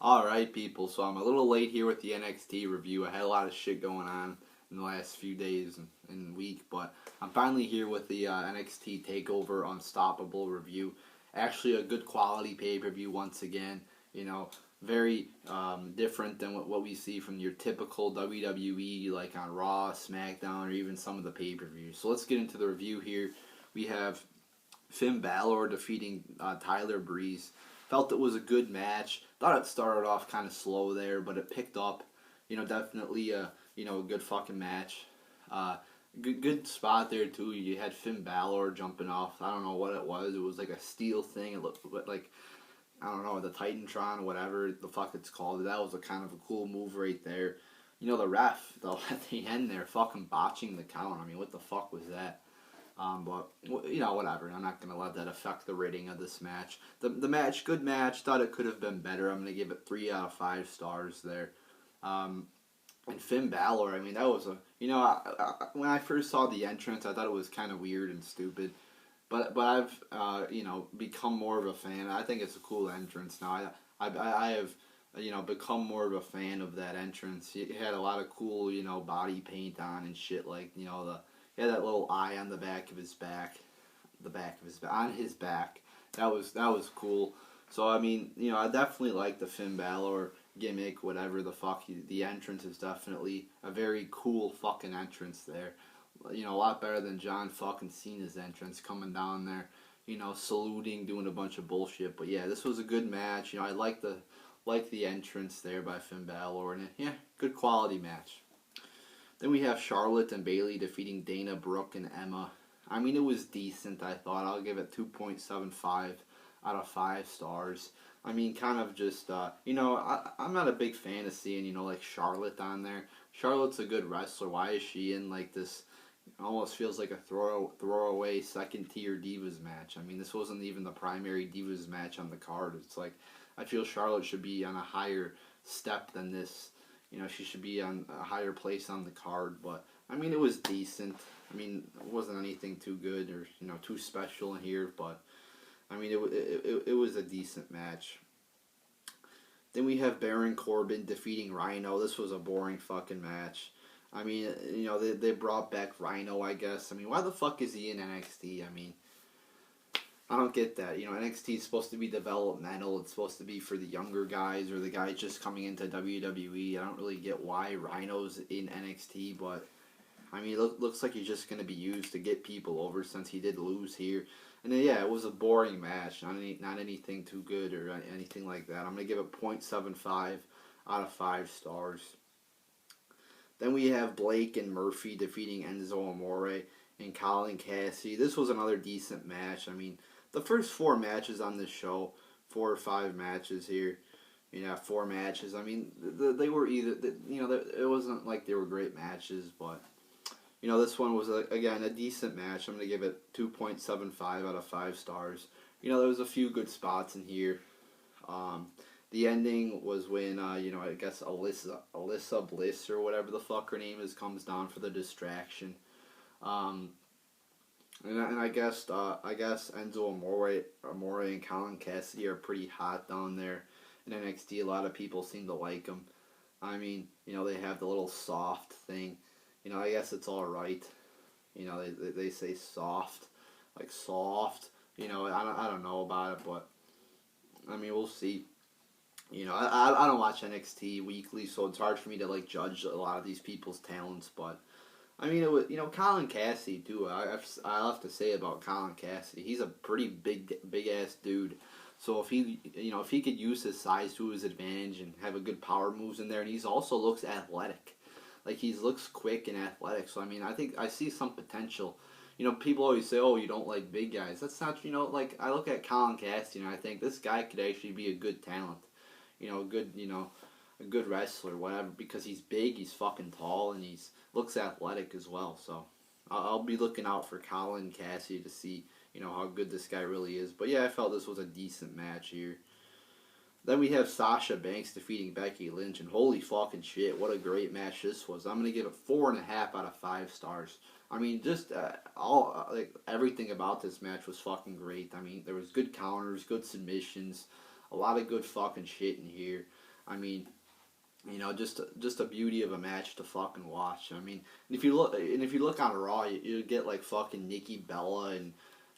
Alright, people, so I'm a little late here with the NXT review. I had a lot of shit going on in the last few days and week, but I'm finally here with the NXT Takeover Unstoppable review. Actually, a good quality pay-per-view once again. Very different than what we see from your typical WWE, like on Raw, SmackDown, or even some of the pay-per-views. So let's get into the review here. We have Finn Balor defeating Tyler Breeze. Felt it was a good match. Thought it started off kind of slow there, but it picked up. Definitely a good fucking match. Good spot there too. You had Finn Balor jumping off. I don't know what it was. It was like a steel thing. It looked like, I don't know, the Titantron, whatever the fuck it's called. That was a kind of a cool move right there. The ref though at the end there fucking botching the count. I mean, what the fuck was that? But whatever. I'm not gonna let that affect the rating of this match. The match, good match. Thought it could have been better. I'm gonna give it 3 out of 5 stars there. And Finn Balor. I mean, that was when I first saw the entrance, I thought it was kind of weird and stupid. But I've become more of a fan. I think it's a cool entrance now. I have become more of a fan of that entrance. He had a lot of cool body paint on and shit, like he had that little eye on the back of his back, on his back. That was cool. So I mean, I definitely like the Finn Balor gimmick, whatever the fuck. The entrance is definitely a very cool fucking entrance there. A lot better than John fucking Cena's entrance coming down there, saluting, doing a bunch of bullshit. But yeah, this was a good match. I like the entrance there by Finn Balor, and good quality match. Then we have Charlotte and Bayley defeating Dana Brooke and Emma. I mean, it was decent, I thought. I'll give it 2.75 out of 5 stars. I mean, kind of just, I'm not a big fan of seeing, like Charlotte on there. Charlotte's a good wrestler. Why is she in, like, this, almost feels like a throwaway second-tier Divas match? I mean, this wasn't even the primary Divas match on the card. It's like, I feel Charlotte should be on a higher step than this. She should be on a higher place on the card, but I mean, it was decent. I mean, it wasn't anything too good or too special in here, but I mean, it was a decent match. Then we have Baron Corbin defeating Rhino. This was a boring fucking match. I mean, they brought back Rhino, I guess. I mean, why the fuck is he in NXT? I mean, I don't get that. NXT is supposed to be developmental. It's supposed to be for the younger guys or the guys just coming into WWE. I don't really get why Rhino's in NXT, but I mean, it looks like he's just going to be used to get people over since he did lose here. And then, yeah, it was a boring match. Not anything too good or anything like that. I'm going to give it 0.75 out of 5 stars. Then we have Blake and Murphy defeating Enzo Amore and Colin Cassidy. This was another decent match. I mean, the first 4 matches on this show, 4 or 5 matches here, 4 matches. I mean, they were either, it wasn't like they were great matches, but, this one was, again, a decent match. I'm going to give it 2.75 out of 5 stars. There was a few good spots in here. The ending was when, I guess Alyssa Bliss or whatever the fuck her name is comes down for the distraction. And I guess Enzo Amore and Colin Cassidy are pretty hot down there in NXT. A lot of people seem to like them. I mean, they have the little soft thing. I guess it's all right. They say soft, like soft. I don't know about it, but I mean, we'll see. I don't watch NXT weekly, so it's hard for me to like judge a lot of these people's talents, but. I mean, it was, Colin Cassidy, too. I have to say about Colin Cassidy. He's a pretty big-ass dude. So if he could use his size to his advantage and have a good power moves in there, and he also looks athletic. Like, he looks quick and athletic. So, I mean, I think I see some potential. People always say, oh, you don't like big guys. That's not, like, I look at Colin Cassidy, and I think this guy could actually be a good talent. A good wrestler, whatever, because he's big, he's fucking tall, and he's looks athletic as well. So I'll be looking out for Colin Cassidy to see how good this guy really is. But yeah, I felt this was a decent match here. Then we have Sasha Banks defeating Becky Lynch, and holy fucking shit, what a great match this was. I'm gonna give it 4.5 out of 5 stars. I mean, just everything about this match was fucking great. I mean, there was good counters, good submissions, a lot of good fucking shit in here. I mean, just a beauty of a match to fucking watch. I mean, if you look on Raw, you get like fucking Nikki Bella and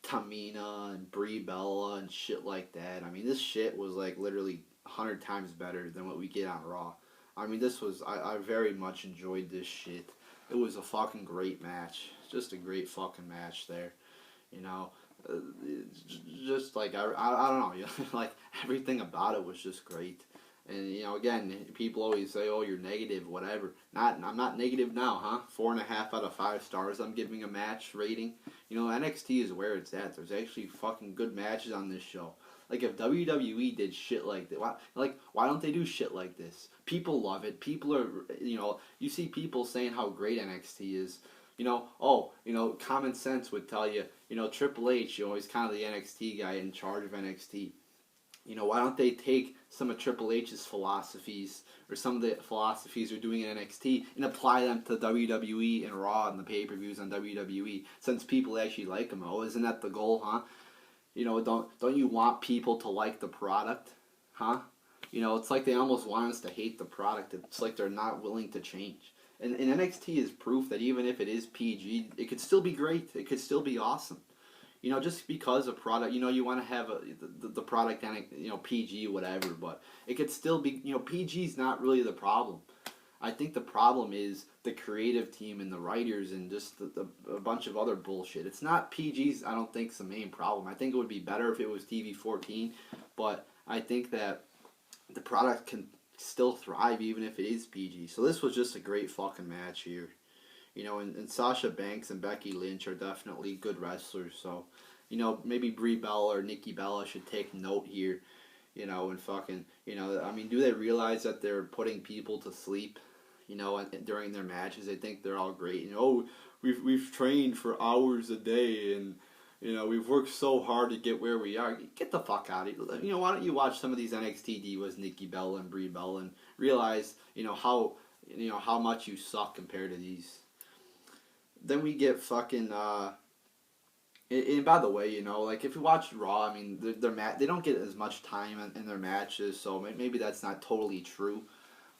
Tamina and Brie Bella and shit like that. I mean, this shit was like literally 100 times better than what we get on Raw. I mean, I very much enjoyed this shit. It was a fucking great match. Just a great fucking match there. You know, uh, just like I don't know, like everything about it was just great. And again, people always say, "Oh, you're negative, whatever." I'm not negative now, huh? 4.5 out of 5 stars. I'm giving a match rating. NXT is where it's at. There's actually fucking good matches on this show. Like if WWE did shit like that, why don't they do shit like this? People love it. People are, you see people saying how great NXT is. Common sense would tell you, Triple H, he's kind of the NXT guy in charge of NXT. Why don't they take some of Triple H's philosophies or some of the philosophies they're doing in NXT and apply them to WWE and Raw and the pay-per-views on WWE, since people actually like them? Oh, isn't that the goal, huh? Don't you want people to like the product, huh? It's like they almost want us to hate the product. It's like they're not willing to change. And NXT is proof that even if it is PG, it could still be great. It could still be awesome. Just because a product, you want to have the product and PG whatever, but it could still be, PG's not really the problem. I think the problem is the creative team and the writers and just a bunch of other bullshit. It's not PG's, I don't think, is the main problem. I think it would be better if it was TV-14, but I think that the product can still thrive even if it is PG. So this was just a great fucking match here. And Sasha Banks and Becky Lynch are definitely good wrestlers. So, maybe Brie Bella or Nikki Bella should take note here. And fucking, I mean, do they realize that they're putting people to sleep? During their matches, they think they're all great. We've trained for hours a day, and we've worked so hard to get where we are. Get the fuck out of here. Why don't you watch some of these NXT divas, Nikki Bella and Brie Bella, and realize how much you suck compared to these. Then we get fucking, and by the way, like if you watch Raw, I mean, they don't get as much time in their matches, so maybe that's not totally true,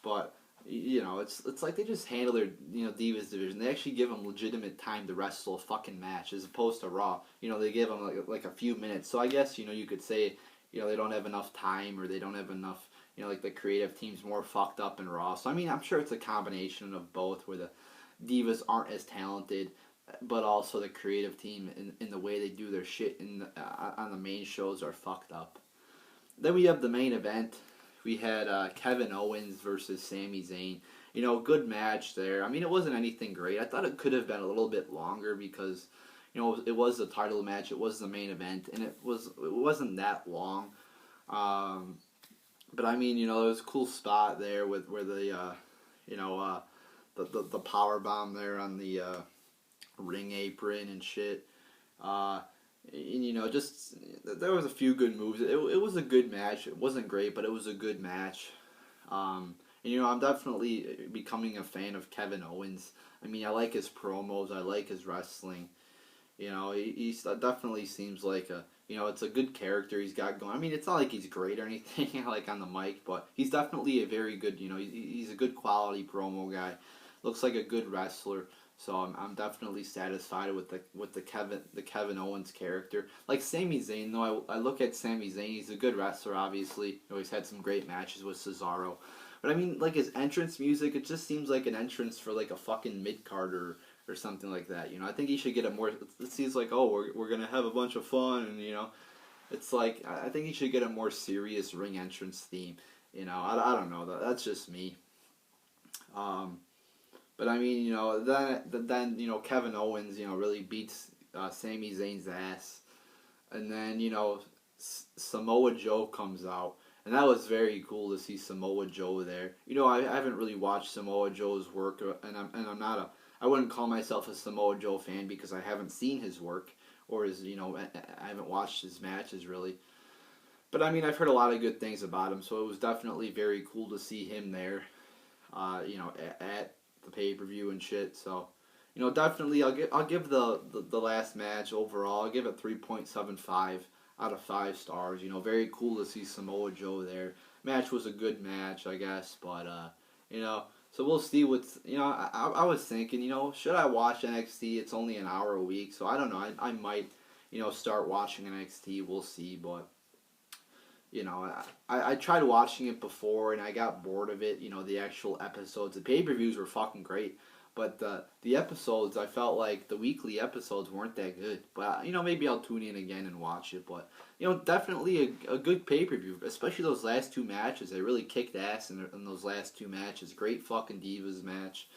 but, it's like they just handle their, Divas division. They actually give them legitimate time to wrestle a fucking match, as opposed to Raw. They give them like a few minutes, so I guess, you could say, they don't have enough time, or they don't have enough, like the creative team's more fucked up in Raw, so I mean, I'm sure it's a combination of both, where the divas aren't as talented, but also the creative team in the way they do their shit on the main shows are fucked up. Then we have the main event. We had Kevin Owens versus Sami Zayn. Good match there. I mean, it wasn't anything great. I thought it could have been a little bit longer because, it was the title match. It was the main event, and it wasn't that long. But I mean, there was a cool spot there where the the power bomb there on the ring apron and shit. And just there was a few good moves. It was a good match. It wasn't great, but it was a good match. And I'm definitely becoming a fan of Kevin Owens. I mean, I like his promos. I like his wrestling. He definitely seems like it's a good character he's got going. I mean, it's not like he's great or anything like on the mic, but he's definitely a very good, he's a good quality promo guy. Looks like a good wrestler. So I'm definitely satisfied with the Kevin Owens character. Like Sami Zayn, though, I look at Sami Zayn. He's a good wrestler, obviously. He's had some great matches with Cesaro. But I mean, like his entrance music, it just seems like an entrance for like a fucking mid-card or something like that. I think he should get a more. It seems like, oh, we're gonna have a bunch of fun, and it's like I think he should get a more serious ring entrance theme. I don't know. That's just me. But I mean, then Kevin Owens, really beats Sami Zayn's ass, and then Samoa Joe comes out, and that was very cool to see Samoa Joe there. I haven't really watched Samoa Joe's work, and I wouldn't call myself a Samoa Joe fan because I haven't seen his work or I haven't watched his matches really. But I mean, I've heard a lot of good things about him, so it was definitely very cool to see him there, at the pay-per-view and shit. So, definitely I'll give the last match overall, I'll give it 3.75 out of 5 stars. You know, very cool to see Samoa Joe there. Match was a good match, I guess, but you know, so we'll see what's, you know, I was thinking, you know, should I watch NXT? It's only an hour a week, so I don't know. I might, you know, start watching NXT. We'll see, but you know, I tried watching it before and I got bored of it. You know, the actual episodes, the pay-per-views were fucking great, but the episodes, I felt like the weekly episodes weren't that good. But you know, maybe I'll tune in again and watch it. But you know, definitely a good pay-per-view, especially those last 2 matches. They really kicked ass in those last 2 matches. Great fucking Divas match.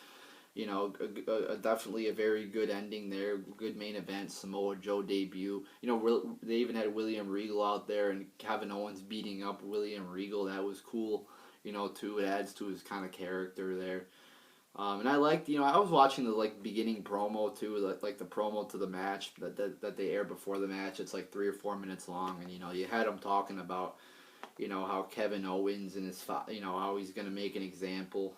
You know, definitely a very good ending there. Good main event, Samoa Joe debut. You know, they even had William Regal out there and Kevin Owens beating up William Regal. That was cool. You know, too. It adds to his kind of character there. And I liked, you know, I was watching the like beginning promo too, like the promo to the match that they air before the match. It's like 3 or 4 minutes long, and you know, you had them talking about, you know, how Kevin Owens and you know, how he's gonna make an example,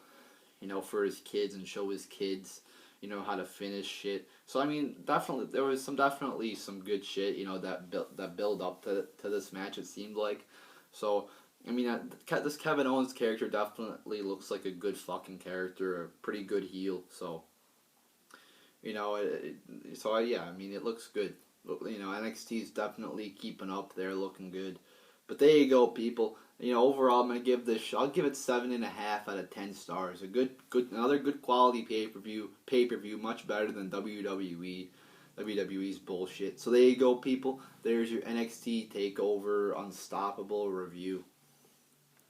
you know, for his kids and show his kids, you know, how to finish shit. So I mean, definitely there was definitely some good shit, you know, that build up to this match. It seemed like, so I mean, this Kevin Owens character definitely looks like a good fucking character, a pretty good heel. So you know, yeah, I mean, it looks good. You know, NXT is definitely keeping up there, looking good. But there you go, people. You know, overall, I'm gonna give this. I'll give it 7.5 out of 10 stars. Another good quality pay per view, much better than WWE. WWE's bullshit. So there you go, people. There's your NXT Takeover Unstoppable review.